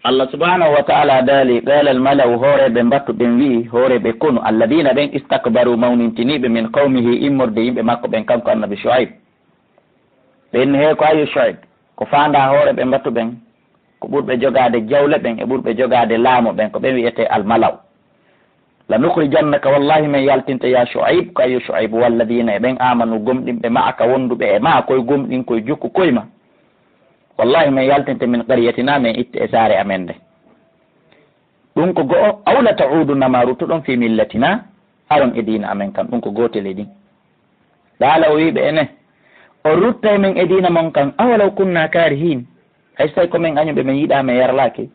Allah subhanahu wa ta'ala dali qala al malau hore be battu ben wi hore be kunu alladina ben istakbaru mawnintini be min qawmihi immorde yimbe makko ben kanko annabi Shuaib ben he ko ayu Shuaib ko fanda hore be battu ben ko burbe jogade jawle ben e burbe jogade laamo ben ko be wiete al malau la nukhrijannaka wallahi man yaltinta ya Shuaib ko ayu Shuaib walladina ben amanu gomdimbe ma'aka wondube e ma koy gomdin koy jukku koyma wallahi min yaltinte min qaryatina min itte sare amende ɗum ko go'o awla ta'uduna ma rutuɗon fi millatina aron e dina amen kan ɗum ko gotel e ɗin ɗala o wiɓe ene o rutta min e dina mon kan awalaw kunna karihin hay so tawi komin añuɓe min yiiɗa min yarlaki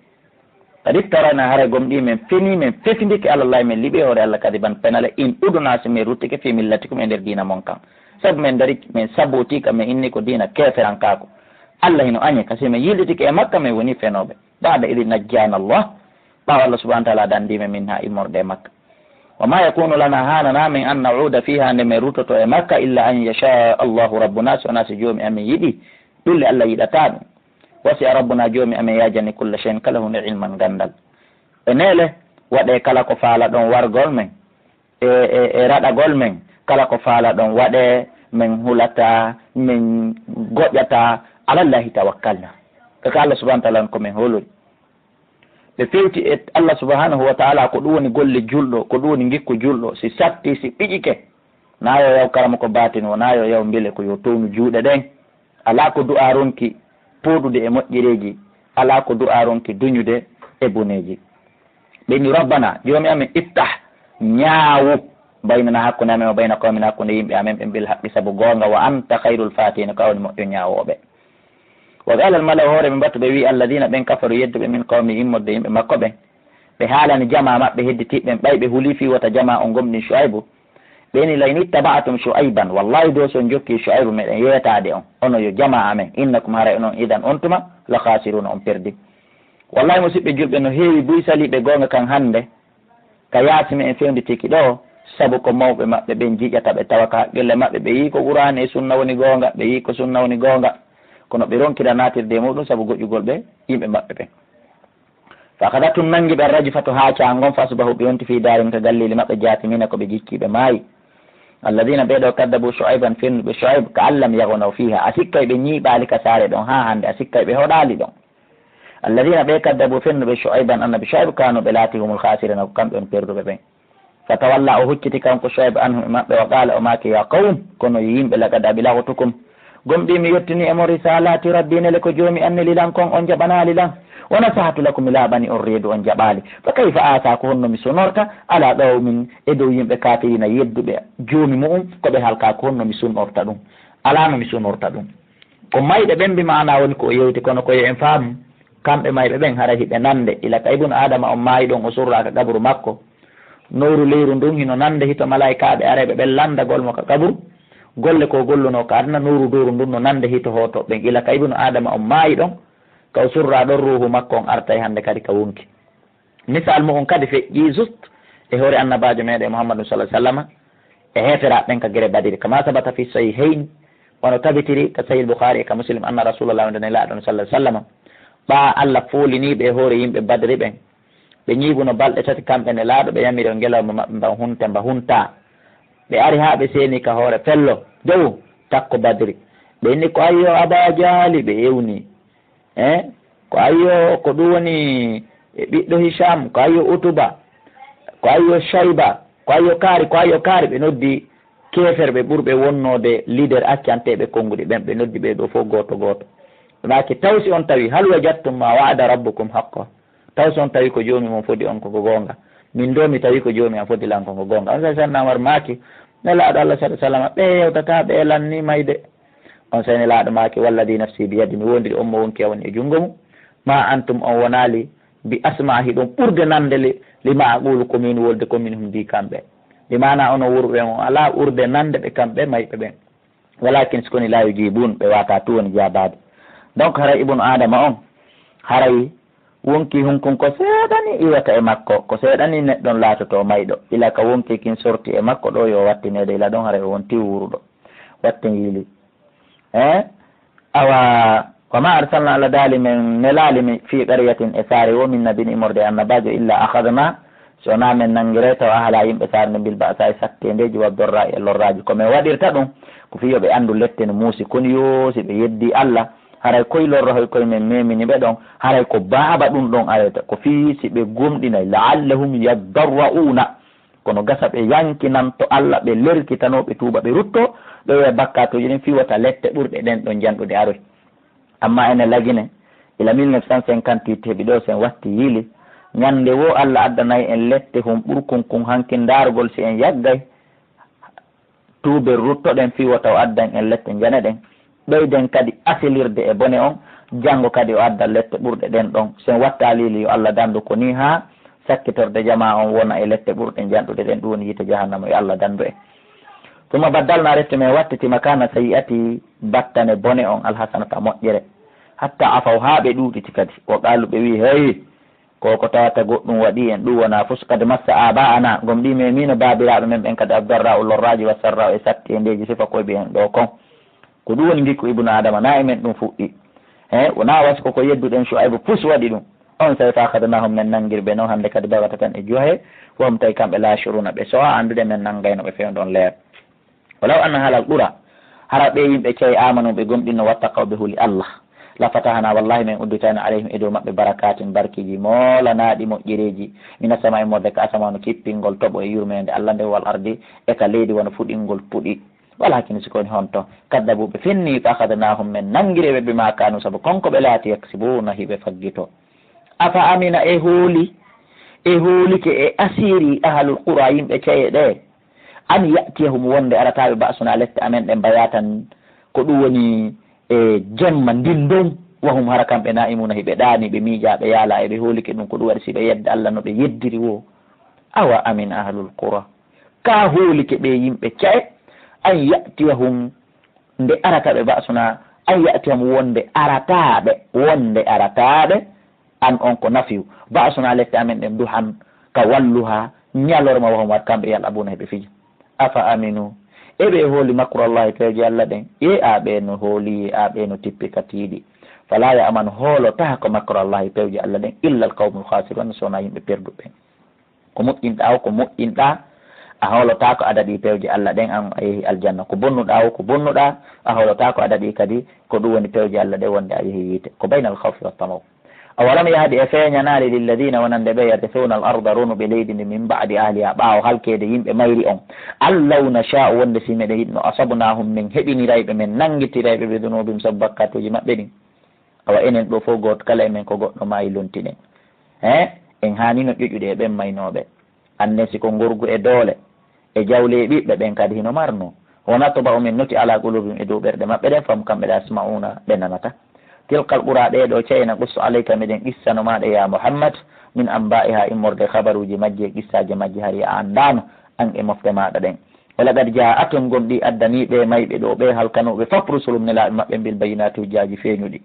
kadi tarana haara gomɗi min fini min fefidiki alallahi min liɓi hoore Allah kadi ban penale in udunasi min ruttike fi millatikum e nder dina mon kan saabu min dari min sabotika min inni ko dina keferan kako Allah hino añe kasi min yilditike e makka min woni fenoɓe ba'da idi najjana Allah ɓawa Allah subhanahu wa ta'ala dandime min ha immorde e makka wa ma yakunu lana hanana min an nauda fiha nde min rutoto e makka illa an yasha Allahu rabbuna so wona so joomi amin yiɗi ɗulle Allah yiɗata ɗum wasi a rabbuna joomi amin yajani kulla shay'in kala hunde ilman gandal e nele waɗe kala ko faala ɗon wargol men e raɗagol men kala ko faala ɗon waɗe min hulata min goƴƴata alallahi tawakkalna kaka Allah subhanahu wa ta'ala ko min holori ɓe fewti e Allah subhanahu wa ta'ala ko ɗum woni golle julɗo ko ɗum woni gikku julɗo si satti si ɓiƴike nayo yaw karama ko batin o nayo yaw mbile ko yo townu juuɗe ɗen ala ko du'a ronki poɗude e moƴƴereji ala ko du'a ronki duñude e boneji ɓeni rabbana joomi amen iftah ñaawu baynana hakkunde amen o bayna qawmina hakkunde yimɓe amen ɓe mbel haqqi saabu goonga wa anta hayrul fatina kawni moƴƴo ñaawoɓe wa qala al malau hoore ɓe mbattu ɓe wi alladina ɓen kafaru yedduɓe min qawmi immorde yimɓe makko ɓen ɓe haalani jama maɓɓe hedditiɓɓen ɓayɓe huuli fi wata jama o gomɗin Shuaibu ɓeni layni ittaba'atum Shuaiban wallahi do son jokki Shuaibu meɗen yeetade on ono yo jama amen innakum haray onon idan on tuma la khasiruna on perdi wallahi musidɓe julɓe no heewi buy saliɓe gonga kan hande ka yaasimi en fewnditiki ɗo saabu ko mawɓe maɓɓe ɓen jiiƴata ɓe tawa ka haqqille maɓɓe ɓe yi ko qur'an e sunna woni gonga ɓe yi ko sunna woni gonga kono ɓe ronkira natirde muɗum saabu goƴƴugol ɓe yimɓe maɓɓe ɓen fa kadatum nangi ɓe rajifatu ha cangon fasubahu ɓe wonti fi darin ka gallili maɓɓe jatimina ko ɓe jikkiɓe maayi alladina ɓeɗo kaddabu Shuaiban fennuɓe Shuaib ka allam yagonaw fiha a sikkay ɓe ñiiɓali ka saare ɗon ha hande a sikkay ɓe hoɗali ɗon alladina ɓe kaddabu fennuɓe Shuaiban annabi Shuaib kanu ɓe laati humul khasirina ko kamɓe on perduɓe ɓen fa tawalla o hucciti kanko Shuaib anhum e maɓɓe wa qala o maki ya qawm kono yimɓe lagad abilaghtukum gomɗi mi yettini emo risalati rabbinele ko joomi annelilan kon on jaɓanali lan wona sahatu lakum mi laaɓani on reedu on jaɓali fa kayfa asa ko honno mi sonorta ala ɗo min e dow yimɓe kafirina yedduɓe joomi mu'um koɓe halka ko honno mi sunorta ɗum alano mi sunorta ɗum ko mayɓe ɓen mbimana woni ko yewti kono koye en faamu kamɓe mayɓe ɓen hara hiɓe nande ila ka ibnu adama on maayi ɗon o surraka kaburu makko nowru leyru ndun hino nande hito malaikaɓe areɓe ɓen landagol mo ka kaburu golle ko golluno ka adna nuru doru ndun no nande hito hoto ɓen ila ka ibnu adama on maayi ɗon kaw surra ɗon ruhu makko on artay hande kadi ka wonki misal mo on kadi feƴƴi juste e hoore annabajo meɗe Muhammadu sallallahu alaihi wasallam e heferaɓe ɓen ka guere badiri kama sabata fi sahihayn wono tabitiri ka sahih Bukhari e ka Muslim anna rasulullah sallallahu alaihi wasallam ɓa Allah fooliniɓe e hoore yimɓe badri ɓen ɓe ñiibuno balɗe tati kamɓe ne laaɗo ɓe yamiri o ngelawma maɓɓe mba hunta ɓe ari ha ɓe seeni ka hoore fello dow takko badri ɓe inni ko ayyo Aba Jahali ɓe yewni ko ayyo ko ɗum woni ɓiɗɗo Hisham ko ayyo Utuba ko ayyo Shayba ko ayyo kaari ɓe noddi keferɓe ɓurɓe wonnode leader accanteɓe konnguɗi ɓen ɓe noddi ɓe ɗo fof goto goto ɗumaki tawsi on tawi hal wajadtum ma wa'ada rabbukum haqqa tawsi on tawi ko joomi mon fodi on koko gonga min do mi tawi ko joomi an fodi lan koko gonga on sai sannamar maki nelaɗo Allah sallallahu alaihi wasallam ɓe yewtata ɓe lanni mayde on sai nelaɗo maki walladi nafsi bi yadi mi wondiri on mo wonki e woni e jungo mum ma antum on wonali bi asmahi ɗum ɓurde nande lima aqulu komin wolde komin hum mbi kamɓe ɗi mana ono wurɓe on ala urde nande ɓe kamɓe mayɓe ɓen walakin sikoni la yujibun ɓe wata tu woni jabade donc haray ibnu adama on haray wonki hunkon ko seeɗani iwata e makko ko seeɗani neɗɗon laatoto mayɗo ila ka wonki kin sorti e makko ɗo yo wattinede ila ɗon haray wonti wuruɗo watten yiili awa وما أرسلنا على دال من نلال في قرية إساري ومن نبي إمرد أن باجو إلا أخذنا سونا من ننجريت وأهلا يمبسار من بالبأساء سكتين دي جواب الرأي اللراج كما ودير تدون كفيو بأندو لتن موسي كن يوسي بيدي الله haray koy lorrohoy koye men memini ɓe ɗon haray ko baaba ɗum ɗon areta ko fiisi ɓe gomɗinay laallahum yaddarra'una kono gasa ɓe yankinanto Allah ɓe lerkitanoɓe tuuba ɓe rutto ɓe wiya bakkatoji ɗin fiwata lette ɓurɗe ɗen ɗon janɗude aroy amma ene lagine ila 1958 heɓi ɗo sen watti yiili ñande wo Allah addanayi en lette hum ɓurkon kon hanki ndargol si en yaggay tuuɓe ruttoɗen fiwata o addan en lette jane ɗen ɓeyden kadi asilirde e bone on janngo kadi o adda lette ɓurɗe ɗen ɗon sen watta lili yo Allah dandu ko ni ha sakkitorde jama on wona e lette ɓurɗe janɗude ɗen ɗum woni yiite jahannama yo Allah dandu en tuma baddalna rette men wattitima kana sayi'ati battane bone on alhasanata moƴƴere hatta afaw ha ɓe ɗuɗiti kadi o qaalu ɓe wi hey koko tawata goɗɗum waɗi en ɗum wona fus kadi massa aba ana gom ɗi me mino babiraɓe men ɓen kadi abdarra o lorraji wa sarra e satti e ndeji sifa koye ɓe en ɗo kon ko ɗum woni gikku ibnu adama na e men ɗum fuɗɗi wona wasi koko yedduɗen Shuaybu pus waɗi ɗum on say fa akhadnahum men nangirɓe noon hande kadi bawata tan e juhe fom tawi kamɓe lashuruna ɓe sowa andude men nanggayno ɓe fewn ɗon leer walaw anna halal ɓura hara ɓe yimɓe ceyi amanu ɓe gomɗinno wattaqaw ɓe huuli Allah la fatahana wallahi men udditani alayhim e dow maɓɓe barakatin barkiji molanaɗi moƴƴereji mina sama e morde ka asamanu kippingol toɓo e yurmede Allah nde wal ardi e ka leydi wona fuɗingol puɗi wala hakkine sikoni honto kaddabuɓe fenni fa akhadnahum men nangireɓe bima kanu saabu konko ɓe laati yaksibuna hiɓe faggito afa amina e hoolike e asiri ahlul qura yimɓe ceye ɗe an yatiyahum wonde arataɓe basuna lette amen ɗe mbayatan ko ɗum woni e jemma ndindon wahum hara kamɓe naimuna hiɓe ɗaani ɓe miijaɓe yaala eɓe hoolike ɗum ko ɗum waɗi siɓe yedde Allah no ɓe yeddiri wo awa amin ahlul qura ka hoolike ɓe yimɓe ceye an yatiyahum nde arataɓe basuna an yatiyahum wonde arataɓe an on ko nafiyu basuna lette amen ɗen duhan ka walluha ñalorma wahum wat kamɓe yal abuna heɓe fija afa aminu eɓe hooli makrullahi peeji Allah ɗen aɓe no hooli aɓe no tippi ka tiiɗi fala ya aman hoolota ko makrullahi pewji Allah ɗen illa al qawmul khasirun sona yimɓe perduɓe ko moƴƴinɗa o ko moƴƴinɗa a hawlota ko adaɗi pewje Allah ɗen an a yeehi aljanna ko bonnuɗa o ko bonnuɗa a hawlota ko adaɗi kadi ko ɗum woni pewje Allah ɗe wonde a yeehi yiite ko bayna al khawfi wattamaw awalam yahdi e feeñanari lilladina wonande ɓe yarithuna al arda runuɓe leydi ndi min ba'di ahliha ɓaawo halkede yimɓe mayri on allaw nacha'u wonde si meɗe yiɗno asabnahum min heɓinirayɓe men nangitirayɓe ɓe dunubim sabu bakkatuji maɓɓe ɗin awa enen ɗo fof goto kala e men ko goɗɗo maayi lontinen en hanino ƴoƴuɗe e ɓen maynoɓe annen siko ngorgu e doole e jawle ɓiɓɓe ɓen kadi hino marno wona to ba o min noti ala qulubim e dow ɓerɗe maɓɓe ɗen fam kamɓe ɗa asma'una ɓe nanata tilkal ɓura ɗeɗo ceyna qussu alayka miɗen qissano maɗa ya Muhammad min anba'iha immorde habaruji majji e qissaji majji hari a andano an e mofte maɗa ɗen wala gad ja'atun gomɗi addaniɓe mayɓe ɗo ɓe halkanoɓe fop rusulum nelaɓe maɓɓe bil bayinati hujjaji feeñuɗi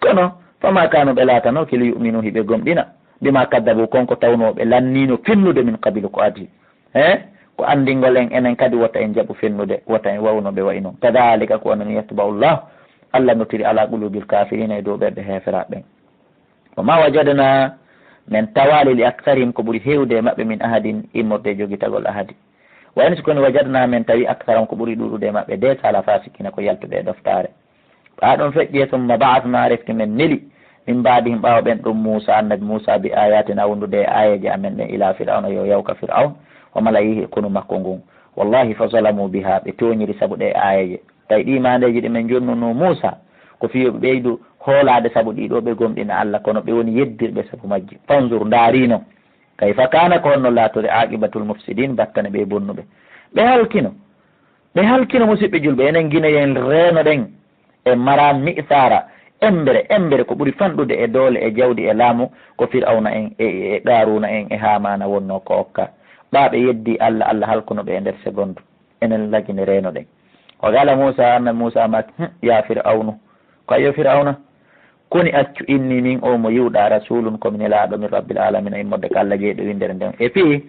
kono fama kanu ɓe latano kili yuminu hiɓe gomɗina bima kaddabu konko tawnoɓe lannino finnude min qabilu ko adi ko andingol en enen kadi wota en jaaɓu fennude wota en wawnoɓe wayi noon kadalika ko onon yatba'ullah Allah notiri ala qulubil kafirina e dow ɓerɗe heferaɓe ɓen wa ma wajadna men tawali li aktharihim ko ɓuuri hewde e maɓɓe min ahadin immorde jogitagol ahadi wa en sikoni wajadna men tawi aktharam ko ɓuuri ɗuɗude e maɓɓe de sala fasikina ko yaltuɓe e doftare ɓa ɗon feƴƴi summa ba'athna refti men neli min mbadihim ɓawa ɓen ɗum Musa annabi Musa bi ayatina wondude e ayeji amen ɗen ila fir'auna yo yawka fir'aun wa malayihi kunu makko ngun wallahi fa zalamu biha ɓe toñiri saabu ɗe ayeje tawi ɗi mandeji ɗi men jonnuno Musa ko fiyoɓe ɓeydu hoolade saabu ɗiɗo ɓe gomɗina Allah kono ɓe woni yeddirɓe saabu majji fanzur daarino kayfa kana ko honno laatore aqibatul mufsidin battane ɓe bonnuɓe ɓe halkino musidɓe julɓe enen guineyen reeno ɗen e mara mi'sara embere ko ɓuuri fanɗude e doole e jawdi e laamu ko fir'auna en e qaruna en e hamana wonno ko okka ɓaɓe yeddi Allah halkuno ɓe e nder seconde enen lagine reeno ɗen o gala Musa annabi Musa mak ya fir'aunu ko ayo fir'auna koni accu inni min o mo yiwɗa rasulun komi nelaɗo min rabbil alamina immorde ko Allah jeeɗo windere nden e fii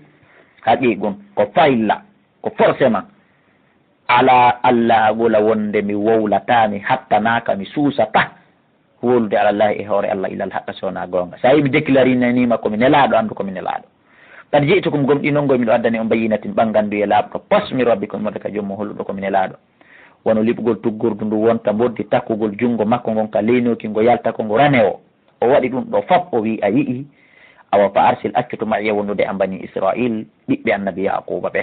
haqiqun ko fayla ko forcément ala Allah agula wonde mi wowlatami hattanaka mi suusata wolude ala Allah e hoore Allah ilal haqqa sona gonga sa yimi déclare nanima komi nelaɗo andu komi nelaɗo kadi jeytukum gom ɗi noon goy miɗo addani on bayinatin ɓangandu e laaɓɗo posmi rabbikum mode ka jommo holluɗo komi nelaɗo wono liɓgol tuggordu ndu wonta boddi takkugol jungo makko ngon ka leynoki ngo yalta ko ngo rane o waɗi ɗum ɗo fop o wi a yii awa fa arsil accuto maƴe wonnude a bani israil ɓiɓɓe annabi yaquba ɓe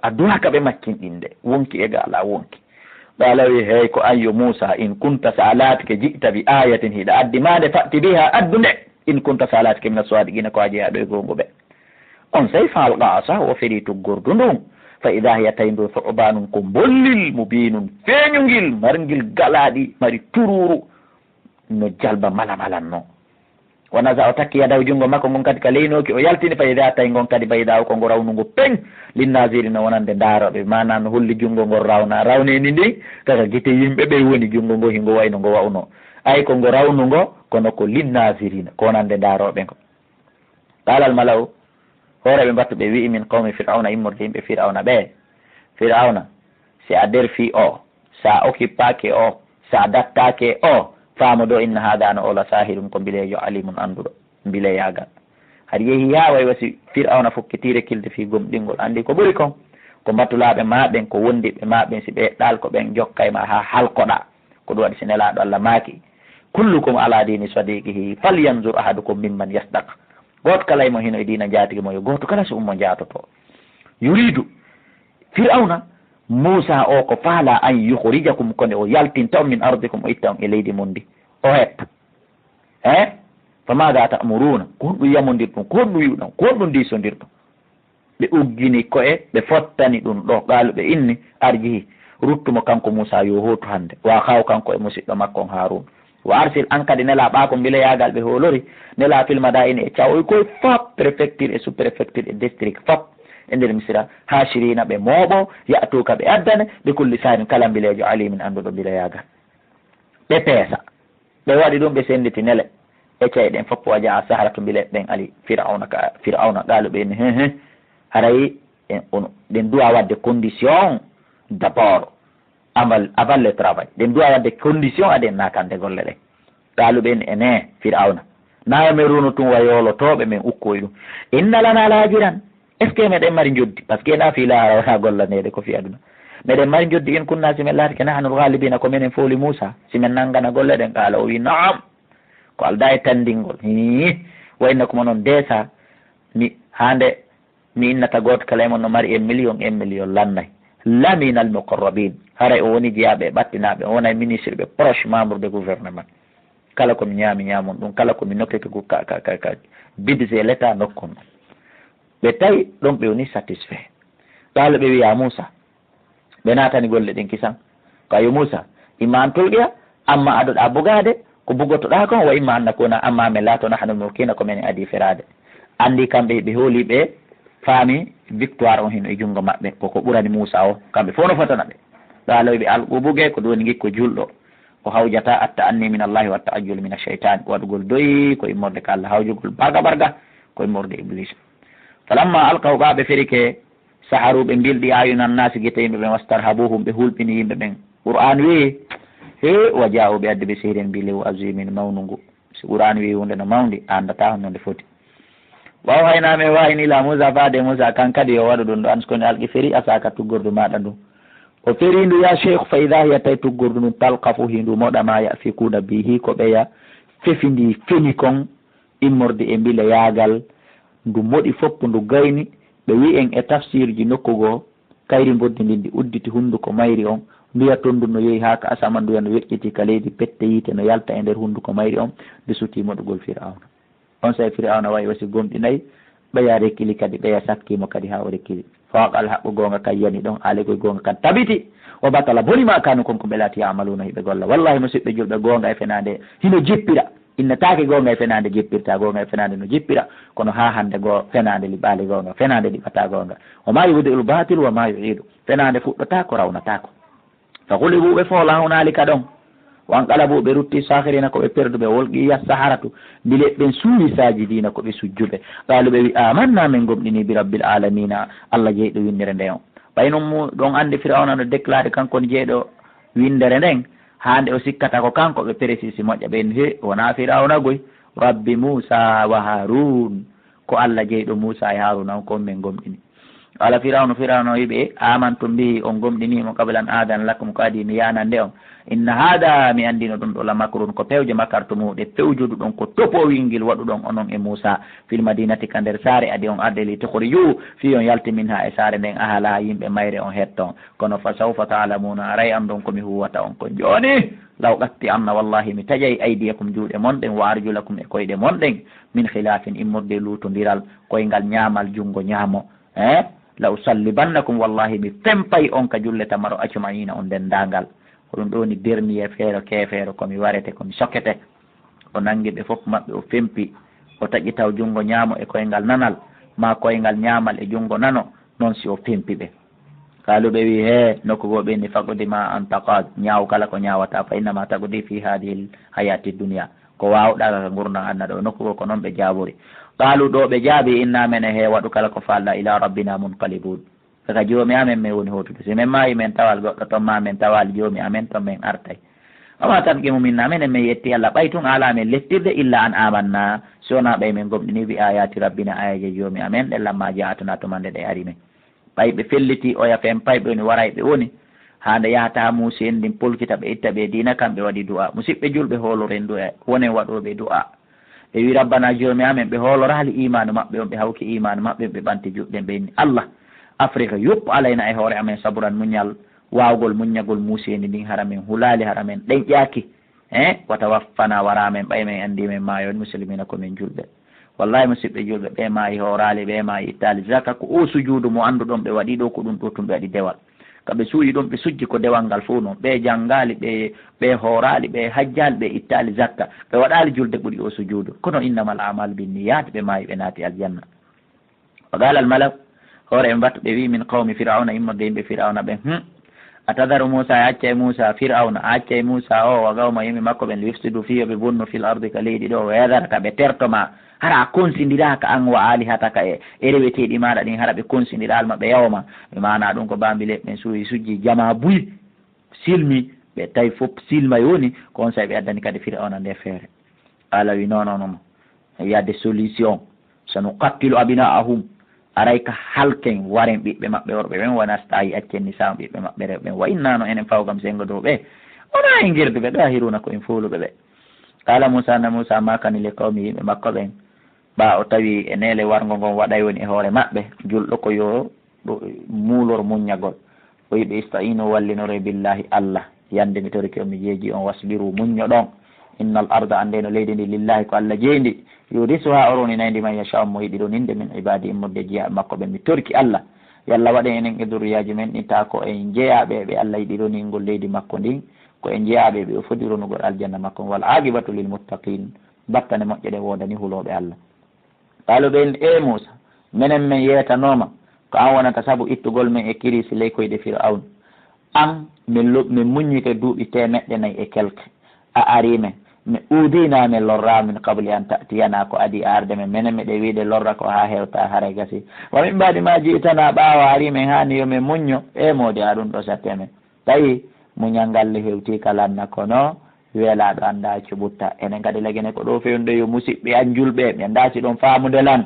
a duwaka ɓe makkinɗinde wonki e ga ala wonki qala wi hey ko an yo Musa in kunta sa alatike ji'ta bi ayatin hiɗa addi made fatti biha addu nde in kunta sa alatike mina sadiqina ko a jeeyaɗo e gongo ɓe on sey faal qasa o feri tuggordu ndun fa ida hiya tayndu thubanum ko bollil mubinum feeñugil margil galaɗi mari tururu no jalba malamalan no wona sa o takki yadaw jungo makko ngon kadi ka leynoki o yaltini fa ida tay ngon kadi baydaw ko ngo rawnugo peñ linnasiri no wonande daaroɓe mana no holli jungo ngol rawneni ndi kaka guite yimɓe ɓe woni jungo ngo hingo wayno ngo wawno ay ko ngo rawnugo kono ko linnasirina ko wonande daaroɓe ngo qalal malaw horeɓe mbattu ɓe wi min qawmi fir'auna immorde yimɓe fir'auna ɓe fir'auna si a derfi o sa occupake o sa dattake o faamo ɗo inna haada no ola sahirum ko mbilejo alimun anduɗo mbile yagal haɗa yeehi ha way wasi fir'auna fokkitire kilde fi gomɗingol andi ko ɓuri kon ko mbattulaɓe maɓen ko wondiɓe maɓen si ɓe ɗal ko ɓen jokkayma ha halkoɗa ko ɗum waɗi si nelaɗo Allah maaki kullukum ala dini sadiqihi falyanzur ahadukum mimman yasdaq goto kala mo hino e dina jatigi mo yo goto kala so ummo jatoto yuridu fir'auna Musa o ko faala an yukhrijakum konde o yaltinta on min ardikum o itta on e leydi mon ndi o hepta fa maga ta'muruna ko honɗum yamondir ɗum ko honɗum wiɗon ko honɗum disodir ɗum ɓe uggini ko'e ɓe fottani ɗum ɗo qaaluɓe inni arjihi ruttumo kanko Musa yo hotu hande wa haw kanko e musidɗo makko on Harun wa arsil an kadi nela ɓaako mbila yagal ɓe holori nela filmada ini e cawoy koye fop préfecture e sous préfecture e district fop e nder misira hashirina ɓe mooɓo yatuka ɓe addane ɓe kulli sarin kala mbilejo alimin anduɗo mbila yagal ɓe peesa ɓe waɗi ɗum ɓe senditi nele e ceyɗen foppo waja a sahara to mbile ɓen ali fir'auna qaaluɓe ni harayi ɗen duwa wadde condition d' abord avant le travail ɗen duwa wadde condition aɗen natande golle ɗen qaaluɓe ni ene fir'auna nawame runo tum wayolotoɓe men ukkoy ɗum inna lana laajiran est ce que meɗen mari joddi par ce que na fiilara wona gollanede ko fi aduna meɗen mari joddi in kunna simen laati nahnu lgalibina ko menen fooli Musa simen nanggana golle ɗen qaala o wi naam ko alda e tandingol wayno komo noon desa mi hande mi innata goto kala mon no mari 1 million lannay laminal muqarrabin haray o woni jeeyaɓe ɓattinaɓe o wona ministre ɓe proche membre de gouvernement kala komi ñamon ɗum kala komi nokkeke ko ka budget l' état nokkon ɗum ɓe tawi ɗon ɓe woni satisfait ɗaalo ɓe wiya Musa ɓe natani golle ɗen kisan ko ayo Musa imma an tolɗoya amma aɗoɗa bugade ko bugotoɗa kon wa imma anna kona amma men laato nahnu mulkina ko men adi ferade andi kamɓe ɓe hooli ɓe faami victoire on hino e jungo maɓɓe koko ɓurani Musa o kamɓe fof no fotana ɓe ɗaaloɓe alko bugue ko ɗoni gikko julɗo ko hawjata atta anni min allahi wa ta'ajjul min ash-shaytan waɗugol doyi ko immorde ka Allah hawjugol barga ko immorde iblis falamma alqaw ɓaɓe ferike saharuɓe mbilɗi ayunan nasi guite yimɓe ɓen wastarhabuhum ɓe hulɓini yimɓe ɓen qur'an wi wa ja'u bi addi bi sihirin bi lew azimin mawnugu si qur'an wi hunde no mawdi andata honde foti waw hayname wayni la Musa faade Musa kan kadi yo waɗa ɗum ɗo anskoni alqi feri asaka tuggordu maɗa ndu o feri ndu ya cheikh fa ida hiya tawi tuggordu ndu talqafu hindu moɗama yafikuna bihi ko ɓeya fefindi feni kon immorde e mbila yagal ndu moɗi foppo ndu gayni ɓe wi en e tafsir ji nokkugo kayri boddi ndi udditi hunduko mayri on mbiya toon ndu no yeehi ha ka asama nduya no weƴƴiti ka leydi pette yiite no yalta e nder hunduko mayri on nde suti moɗugol fir'auna on sayi fir'auna wawi wasi gomɗinayi ɓeya rekkili kadi ɓeya sakkimo kadi ha o rekkili fawqal haqqu gonga kay yani ɗon haale koye gonga kan tabiti o batala bonima kanu konko ɓe laati yamaluna hiɓe golla wallahi musidɓe julɓe gonga e fenade hino jippira innatake gonga e fenade jippirta gonga e fenade no jippira kono ha hande fenade liɓali gonga fenade liɓata gonga o ma yubdi'ul batil wa ma yu'idu fenade fuɗɗota ko rawnatako fa gulibuɓe foola hunalika ɗon wanqalabuɓe rutti sahirina koɓe perduɓe wolqi yassaharatu mbile ɓen suuri sajidina koɓe sujjuɓe qaluɓe wi amanna min gomɗini bi rabbil alamina Allah jeyɗo windere nde on ɓay noon mu ɗon andi firawna no déclaré kankone jeyɗo windere nden hande o sikkata ko kanko ɓe précise moƴƴa ɓen he wona firawna goy rabbi Musa wa Harun ko Allah jeyɗo Musa e Haruna on kon men gomɗini ala firawno yiɓe amantum bihi on gomɗinimo qabla an adana lakum ko adi mi yanande on inna hada mi andino ɗum ɗo la makrun ko pewje makartumuɗe pewjudu ɗon ko topowingil waɗuɗon onon e Musa fil madinati ka nder saare adi on ardeli tohoriju fi on yalti min ha e saare nden ahala yimɓe mayre on hetton kono fa sawfa ta'lamuna aray andon komi huwata on ko joni law qatti anna wallahi mi taƴay aydiyakum juuɗe monɗen wa arjulakum e koyɗe monɗen min khilafin immorde lutodiral koyngal ñaamal jungo ñaamo la usallibannakum wallahi mi fempay on ka julle tamaro acumayina on dendagal ko ɗum ɗo ni dernier feere kefeero komi warete komi sokkete o nangi ɓe fof maɓɓe o fempi o taƴi taw jungo ñaamo e koyngal nanal ma koyngal ñaamal e jungo nano noon si o fempi ɓe kaluɓe wi he nokku go ɓenni fagodi ma an taqad ñaaw kala ko ñaawata fa innama tagodi fi hadihi hayati dunia ko wawɗa ka gurdam anna ɗo nokku go ko noon ɓe jaabori qaalu ɗo ɓe jaabi inna men he waɗu kala ko falla ila rabbina munqalibun kaka joomi amen min woni hotude si min maayi men tawal goɗɗo toon ma men tawal joomi amen toon min artay oma tan qimu minna minen min yetti Allah ɓay tun ala men lettirde illa an amanna sowona ɓay min gomɗini bi ayati rabbina ayaje joomi amen ɗe lamma jaatuna tumande ɗe ari men ɓay ɓe felliti oya fen pay ɓe woni waray ɓe woni hande yahata musi en ndin polkita ɓe itta ɓe dina kamɓe waɗi du'a musidɓe julɓe hooloren du'a wonen waɗoɓe du'a ɓe wi rabbana joomi amen ɓe hoolorali imanu maɓɓe on ɓe hawki imanu maɓɓe ɓe ɓanti juɗɗe ɓenni Allah Afrique yuppo alayna e hoore amen saburan muñal wawgol muñagol museni ndin hara men hulali hara men ɗen ƴaaki wata waffana wara men ɓay men andi men maayon musilmina komin julɓe wallahi musidɓe julɓe ɓe maayi hoorali ɓe maayi ittali zaka ko o sujuudu mo anduɗon ɓe waɗi ɗo ko ɗum ɗo tum ɓe waɗi dewal kaɓe suuyi ɗum ɓe sujji ko dewal ngal fo noon ɓe janngali ɓe hoorali ɓe hajjali ɓe ittali zakka ɓe waɗali julde ɓuuri o sujuudu kono innamal amalu binniyat ɓe maayi ɓe naati aljanna wa qala al malak hoore ɓe mbattu ɓe wi min qawmi firawna immorde yimɓe firawna ɓen atadaru Musa a acca e Musa firawna a acca e Musa o wa gawma yimɓe makko ɓen lifsidu fiyo ɓe bonno fil ardi ka leydi ɗo weedata ka ɓe tertoma hara a konsidiraka an wa alihataka e reweteɗi maɗa ɗin hara ɓe konsidiralma ɓe yawma ɓe mana ɗum ko bambi leɓɓen suuyi sujji jama buy silmi ɓe tawi fof silma yoni ko on sayi ɓe addani kadi firawna nde feere ala wi non non non yadde solution sanu qattilu abina'ahum aray ka halken waren ɓiɓɓe maɓɓe worɓe ɓen wona so tawi accen ni sama ɓiɓɓe maɓɓe rewɓe ɓen wa innano enen fawgam sengo dow ɓe wona e girduɓe ɓe hiruna ko en foluɓe ɓe kala Musa na Musa makani le kawmi yimɓe makko ɓen ɓa o tawi e nele wargo ngon waɗay woni e hoore maɓɓe julɗo ko yo muulor muñagol o yiɓe istainu wallinore billahi Allah yande mi toriki on mi jeeji on wasbiru muño ɗon innal arda andeno leydi ndi lillahi ko Allah jeyndi yurisuha oroni nayndi man yasha mo yiɗi ɗo ninde min ibadi immorde jeeya makko ɓen mi torki Allah yallah waɗe enen e durriyaji men ɗin ta ko en jeeyaɓe ɓe Allah yiɗi ɗo ni ngol leydi makko ndin ko en jeeyaɓe ɓe o foti ronugol aljanna makko wal aqibatu lil muttaqin battane moƴƴe ɗe wodani huloɓe Allah qalu ɓen e Musa minen min yeetanoma ko an wonata saabu ittugol men e kirisi ley koyɗe Fir'aun an min muññike duuɓi temeɗɗe nayyi e quelque a ari men mi udina min lorra min qabli an ta'tiyana ko adi arde men minen miɗe wiide lorra ko ha hewta haray gasi wa min mbaɗi ma jiitana ɓaawa ari men hani yo min muñño e modi a ɗum ɗo satte men tawi muñal ngal hewti kalanna kono weelaɗo anda cuɓutta enen kadi lagene ko ɗo fewnde yo musidɓe an julɓe ɓe daasi ɗon faamude lan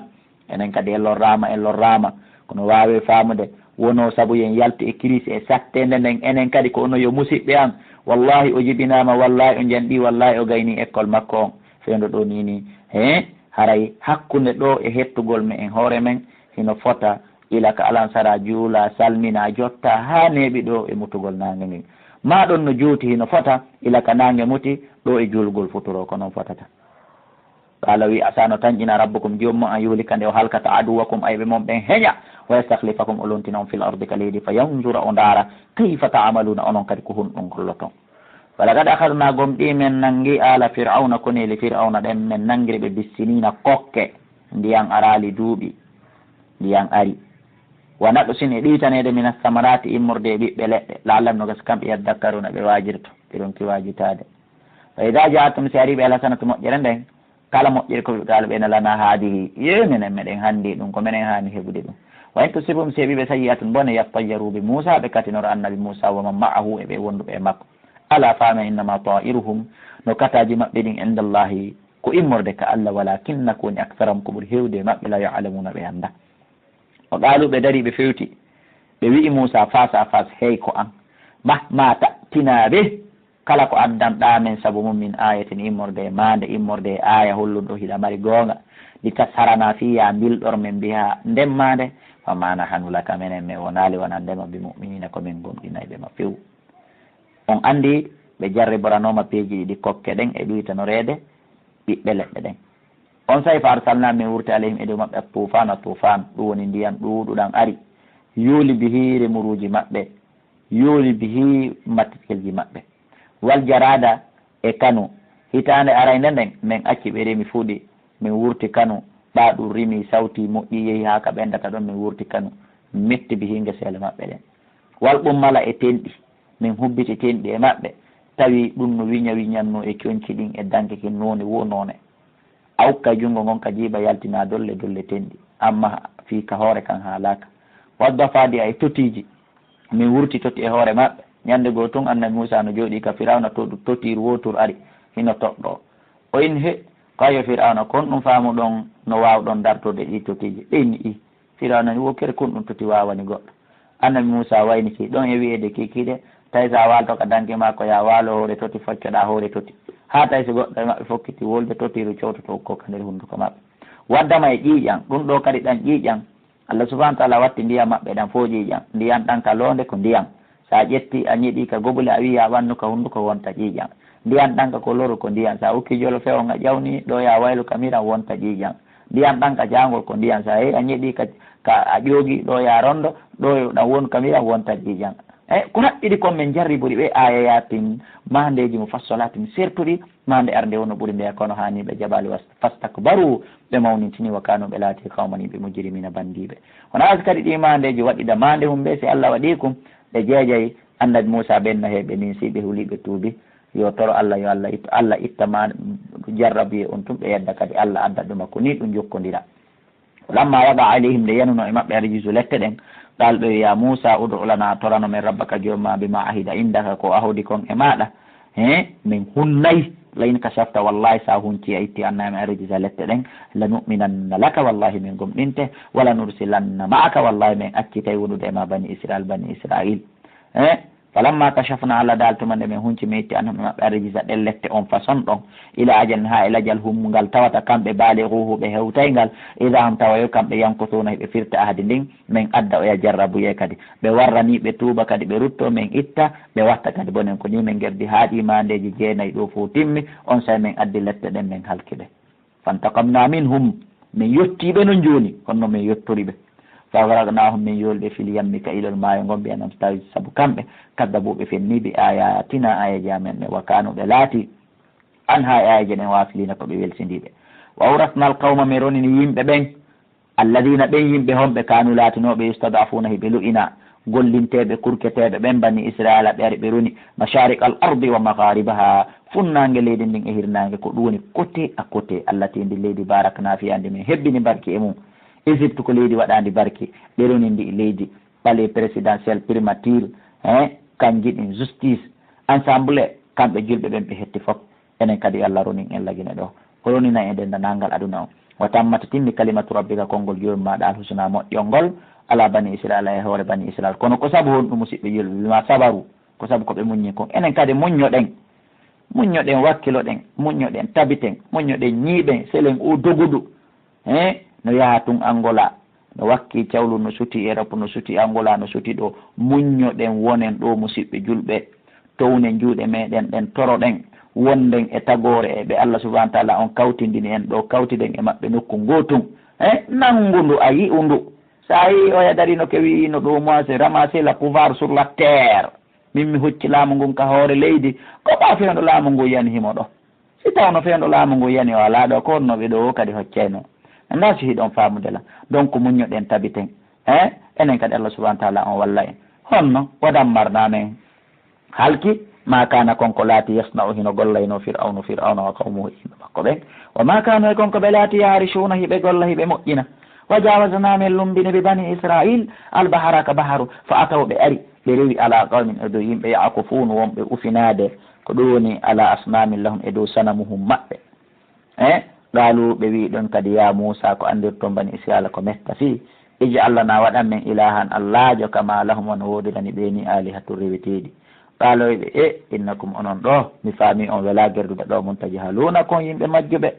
enen kadi en lorrama kono wawi faamude wono saabu yen yalti e crise e sattede nden enen kadi ko ono yo musidɓe an wallahi o jibinama wallahi o janɗi wallahi o gayni école makko on fewndo ɗo nini haray hakkude ɗo e hettugol men en hoore men hino fota ila ka alansara juula salmina jotta ha neeɓi ɗo e mutugol nange ngel ma ɗon no juuti hino fota ila ka nange muti ɗo e julgol futuro ko noon fotata qala wi asano tañƴina rabbukum jomum an yuhlika nde o halkata aduwakum ayɓe moon ɓen heeña wa yastahlifakum o lontina on fil ardi ka leydi fa yanzura o ndaara kayfa ta'amaluna onon kadi ko hunɗum golloton wala kadi akhadna gomɗi men nangi ala fir'auna koneli fir'auna ɗen men nangiri ɓe bissinina kokke ndiyan arali duuɓi ndiyan ari wa naɗɗo sin e ɗitanede min samarati immorde e ɓiɓɓe leɗɗe laalam no gas kamɓe yaddakkaruna ɓe wajirto ɓeɗonki wajitade fa ida jaatum si ari ɓe alasanatu moƴƴere nden kala moƴƴere ko wiɗal ɓe nalana haadihi ye minen meɗen handi ɗum ko minen hani heɓude ɗum wa in tusibum seeɓiɓe sayyi'atun bone yattayyaru bi Musa ɓe katinoro annabi Musa wa man ma'ahu e ɓe wonduɓe e makko ala fama innama ta'iruhum no kataji maɓɓe ɗin indallahi ko immorde ka Allah walakinna ko woni aktharam ko ɓuri hewde maɓɓe la ya'lamuna ɓe anda. o qaalu ɓe dari ɓe fewti ɓe wi'i Musa face à face hey ko an ma ta'tinaɓe kala ko addanɗa men saabu mum min ayatin immorde mande immorde aya holluɗo hiɗa mari gonga ɗi tasharana fiya mbilɗor men mbiya ndemmade famana hanulaka menen mi wonali wonandema bi muminina komin gomɗinayɓe ma few. on andi ɓe jarriboranoma peeji ɗiɗi kokke ɗen e ɗuytanorede ɓiɓɓe leɗɗe ɗen. on sayi fa arsalna min wurti alayhim e dow maɓɓe tufana tufan ɗum woni ndiyam ɗuɗuɗan ari yuuli bihi remuruji maɓɓe yuuli bihi mattikelji maɓɓe wal jarada e kanu hitande arayde nden min acci ɓe remi fuuɗi min wurti kanu ɓaɗum rimi sawti moƴƴi yeehi ha ka ɓendata ɗon min wurti kanu metti bihi ngesele maɓɓe ɗen wal ɓummala e tenɗi min hubbiti tenɗi e maɓɓe tawi ɗum no wiña wiñanno e coñci ɗin e dankekin noni wo none awka jungo gon ka jiiba yaltina dolle dolle tenɗi amma fi ka hoore kan haalaka wadda faadi ay totiji min wurti toti e hoore maɓɓe ñande goo tun annabi Musa no jooɗi ka Firawna to ɗum totir wotour ari hino toɗɗo o in he kayo Firawna kon ɗum faamu ɗon no wawɗon dartode ɗi totiji ɗeni i Firawna ni wokkere kon ɗum toti wawani goɗɗo annabi Musa wayniki ɗon e wiyede kikiɗe tawi sa walto ka danke ma ko ya waalo hoore toti faccoɗa hoore toti ha tawi so goɗɗo e maɓɓe fokkiti wolde totiru cewtoto ko ka nder hunduko maɓɓe waddama e ƴiiƴan ɗum ɗo kadi ɗan ƴiiƴan Allah subahanahu wa taala watti ndiyam maɓɓe ɗan fo ƴiiƴan ndiyan ɗan ka londe ko ndiyam sa ƴetti a ñiɗi ka gobule a wiya wannu ka hunduko wonta ƴiiƴan ndiyan ɗan ka ko loru ko ndiyan sa ukki jolo fewo nga ƴawni ɗo ya waylu kamiran wonta ƴiiƴan ndiyan ɗan ka jangol ko ndiyan sa a ñiɗi ka a ƴoogi ɗo ya rondo ɗo ɗan won kamiran wonta ƴiiƴan ko haɓɓiɗi kon min jarriburi ɓe ayayatin mandeji mo fassolatin sertuɗi mande arde wono ɓuuri mbiya kono hani ɓe jaɓali fastakbaru ɓe mawnintini wa kanu ɓe laati kawmani ɓe mujrimina bandiɓe hono asi kadi ɗi mandeji waɗiɗa mande humɓe si Allah waɗi kum ɓe jeeƴay annabi Musa ɓenno heɓe nin si ɓe huuliɓe tuubi yo toro Allah yo Allah itta ma jarrabi on tum ɓe yedda kadi Allah adda ɗuma ko ni ɗum jokkodira lamma waɗa alayhim nde yanuno e maɓɓe arjisu lette ɗen ɗal ɗo ya Musa udu lana torano men rabbaka jomma bima ahida indaka ko ahodi kon e maɗa min hunnay layin kashafta wallahi sa hunci a itti annami arjisa lette ɗen lanuminanna laka wallahi min gomɗinte wala nursilanna ma'aka wallahi min accitay wuɗude e ma bani israil falamma kashafna Allah dal tumande min hunci mi itti annami maɓɓe arjisa ɗen lette on façon ɗon ila ajan ha ila jal humngal tawata kamɓe balighuhu ɓe hewtaygal ida ham tawayo kamɓe yankotuna ɓe firta ahadi ndin min adda oya jarrabuye kadi ɓe warrani ɓe tuuba kadi ɓe rutto min itta ɓe watta kadi bonen ko ni min gerdi haaɗi mandeji jeenayyi ɗo fo timmi on say min addi lette ɗen min halkiɓe fantaqamna minhum min yettiɓe no joni honno min yettoriɓe fawaragnahum min yolɓe fil yammi ka ilol maayo gomɓe anan tawi saabu kamɓe kaddabuɓe fenniɓe ayatina ayaji amen ɓe wa kanu ɓe laati an ha ayaji ɗen wasilina ko ɓe welsidiɓe wa awrasna al qawma min ronini yimɓe ɓen alladina ɓen yimɓe honɓe kanu laatinoɓe yustadafuna hiɓe lu'ina gollinteɓe kurketeɓe ɓen bani israila ɓe ari ɓe roni masharik al ardi wa magharibaha funnangue leydi ndin e hirnangue ko ɗum woni côté à côté allati ndi leydi barakna fiyande min hebbini barki e mum Égypte ko leydi waɗandi barki ɓe roni ndi leydi palais présidentiel primature kanji ɗin justice ensemble kamɓe julɓe ɓen ɓe hetti foof enen kadi Allah ronin en lagine ɗo ko ronina e dendanalngal aduna o wa tammata timmi kalimatu rabbika konngol jomum maɗa al husna moƴƴol ngol ala bani israila e hoore bani israil kono ko saabu honɗum musidɓe julɓe bima sabaru ko saabu koɓe muññi kon enen kadi muññoɗen wakkiloɗen muññoɗen tabiten muññoɗen ñiiɓen selen o dogudu no yaha tun Angola no wakki cawlu no suti Europe no suti Angola no suti ɗo muññoɗen wonen ɗo musidɓe julɓe townen juuɗe meɗen ɗen toroɗen wonden e tagore e ɓe Allah subahana taala on kawtindini en ɗo kawtiden e maɓɓe nokku gotum nangundu a yi undu sa yi oya dari no ke wi no ɗo moi c'est ramasser le pouvoir sur la terre min mi hucci laamu ngun ka hoore leydi ko ɓa fewndo laamu ngu yani himo ɗo si tawno fewndo laamu ngu yani o ala ɗo ko honnoɓe ɗo kadi hoccayno nda si hiɗon famudela donc muñoɗen tabiten enen kadi Allah subahana taala on walla en honno waɗammarna men halki ma kana konko laati yasna'u hino gollayno fir'auna wa qawmuhu yimɓe makko ɓen wa ma kanu e konko ɓe laati yarishuna hiɓe golla hiɓe moƴƴina wa jawasna min lumbini bi bani israil albahara ka baharu fa ataw ɓe ari بروي على قوم ادو يمبه يعكفون ومبه أفناده كدوني على أصنام لهم ادو سنمهم مأبه قالوا بوي دون كدي يا موسى كو أندرتم بني إسرائيل كو مستفي اجعل لنا ودن من إلها الله جو كما لهم ونودلني بيني آلهة الربتيدي قالوا إنكم أنون دو مفامي أن ولا جردو دو منتجهلون كون يمبه مجبه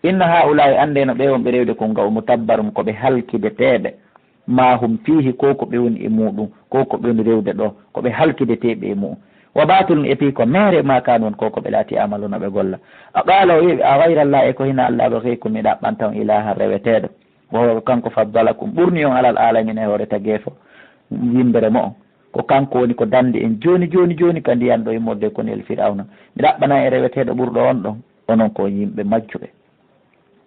إن هؤلاء أندين بيهم بريود كونغا ومتبرم كو بحلكي بتيبه ما هم فيه كوكو بيون إمودو كوكو بيون ريود دو كو بحلكي بتيبه إمو وباطل إبيكو ميري ما كانون كوكو بلاتي عملون بقول قالوا غير الله إكو هنا الله بغيكم مدى بانتون إله الروتيد وهو كانكو فضلكم برنيون على العالمين هورتا جيفو يمبر مؤ ko kanko woni ko dande en joni kandi yando e modde ko nel firawna mi dabbana e reweteɗo ɓurɗo on ɗon onon ko yimɓe majjuɓe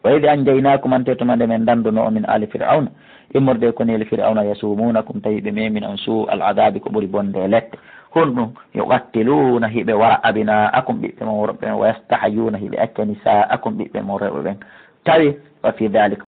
wayde an jeynakum ante to mande men danduno min ali firawna immorde ko nel firawna yasumunakum tawi ɓe memin an suu al adabi ko ɓuri bonde e lette hon ɗum yuqattiluna hiɓe wara abinaakum ɓiɓɓe mon worɓe ɓen wa yastahyuna hiɓe acca nisaakum ɓiɓɓe mon rewɓe ɓen tawi wa fi dalik